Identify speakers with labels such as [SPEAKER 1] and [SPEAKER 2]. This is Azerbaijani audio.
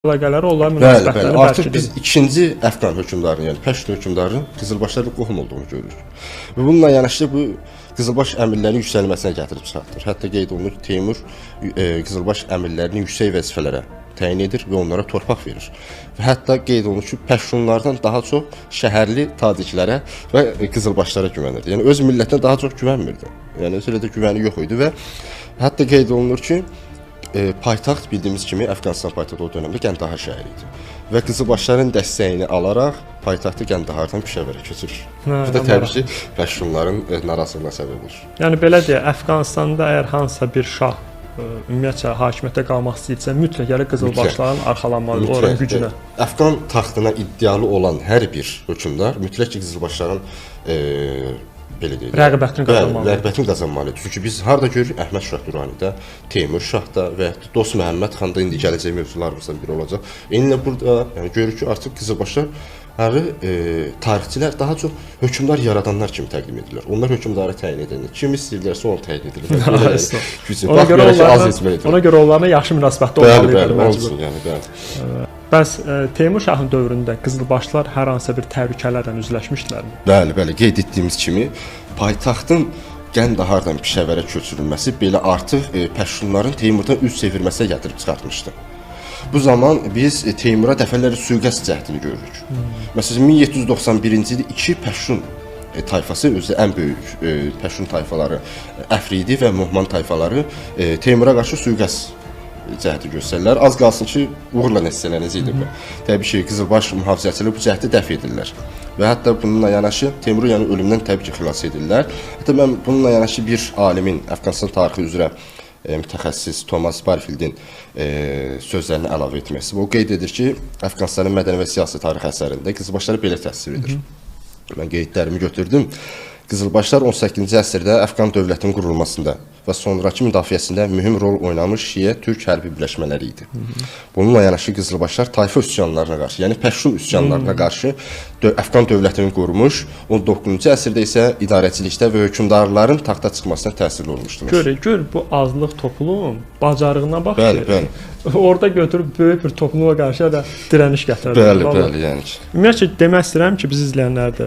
[SPEAKER 1] əlaqələri onlar
[SPEAKER 2] Bəli,
[SPEAKER 1] münasibətləri
[SPEAKER 2] artıq
[SPEAKER 1] bərkidir.
[SPEAKER 2] biz ikinci Əfqan hökmdarının, yəni Pəştun hökmdarının Qızılbaşlarla qohum olduğunu görürük. Və bununla yanaşı bu Qızılbaş əmirlərinin yüksəlməsinə gətirib çıxartır. Hətta qeyd olunur ki, Teymur Qızılbaş əmirlərini yüksək vəzifələrə təyin edir və onlara torpaq verir. Və hətta qeyd olunur ki, Pəştunlardan daha çox şəhərli taciklərə və Qızılbaşlara güvənirdi. Yəni öz millətinə daha çox güvənmirdi. Yəni özü də güvəni yox idi və hətta qeyd olunur ki, paytaxt bildiyimiz kimi Əfqanistan paytaxtı o dövrdə Qəndahar şəhəri idi. Və Qızılbaşların dəstəyini alaraq paytaxtı Qəndahardan Pişəvərə köçürür. Bu da təbii ki, Pəştunların narazılığına səbəb olur.
[SPEAKER 1] Yəni belə deyək, Əfqanistanda əgər hansısa bir şah ümumiyyətlə hakimiyyətdə qalmaq istəyirsə, mütləq yəni Qızılbaşların arxalanmalı oranın gücünə.
[SPEAKER 2] Əfqan taxtına iddialı olan hər bir hökmdar mütləq ki, Qızılbaşların belə deyək, rəğbətini qazanmalıdır. Çünki biz harda görürük? Əhməd Şah Duranidə, Teymur Şahda və Dost Məhəmməd Xanda indi gələcək mövzularımızdan biri olacaq. Eynilə burada yəni görürük ki, artıq Qızılbaşlar tarixçilər daha çox hökmdar yaradanlar kimi təqdim edirlər. Onlar hökmdarı təyin edirlər. Kim istəyirlərsə onu təyin edirlər.
[SPEAKER 1] Ona görə onlarla yaxşı münasibətdə olmalıdır.
[SPEAKER 2] Bəli, olsun yəni, bəli.
[SPEAKER 1] Bəs Teymur şahın dövründə Qızılbaşlar hər hansı bir təhlükələrlə üzləşmişdilərmi?
[SPEAKER 2] Bəli, qeyd etdiyimiz kimi paytaxtın Qəndahardan Pişəvərə köçürülməsi belə artıq Pəştunların Teymurdan üz çevirməsinə gətirib çıxartmışdı. Bu zaman biz Teymura dəfələrlə sui-qəsd cəhdini görürük. Məsələn 1791-ci ildə iki Pəştun tayfası, özü ən böyük Pəştun tayfaları Əfridi və Muhman tayfaları Teymura qarşı sui-qəsd cəhdi göstərirlər. Az qalsın ki, uğurla nəticələnəcəkdir bu. Təbii ki, Qızılbaş mühafizəçiləri bu cəhdi dəf edirlər. Və hətta bununla yanaşı Teymuru yəni ölümdən təbii ki, xilas edirlər. Hətta mən bununla yanaşı bir alimin Əfqanistan tarixi üzrə mütəxəssis Thomas Barfieldin sözlərini əlavə etmək istəyir. O qeyd edir ki, Əfqanistanın mədəni və siyasi tarixi əsərində Qızılbaşları belə təsvir edir. Mən qeydlərimi götürdüm. Qızılbaşlar 18-ci əsrdə Əfqan dövlətinin qurulmasında və sonrakı müdafiəsində mühüm rol oynamış Şiə-Türk hərbi birləşmələri idi. Bununla yanaşı Qızılbaşlar tayfa üsyanlarına qarşı, yəni Pəştun üsyanlarına qarşı Əfqan dövlətini qurmuş, 19-cu əsrdə isə idarəçilikdə və hökmdarların taxta çıxmasına təsirli olmuşdular.
[SPEAKER 1] Gör bu azlıq toplum bacarığına bax.
[SPEAKER 2] Bəli.
[SPEAKER 1] Orada götürüb böyük bir topluma qarşı da dirəniş gətirdi.
[SPEAKER 2] Bəli, yəni.
[SPEAKER 1] Ümumiyyətlə demək istəyirəm ki, biz izləyənlərdə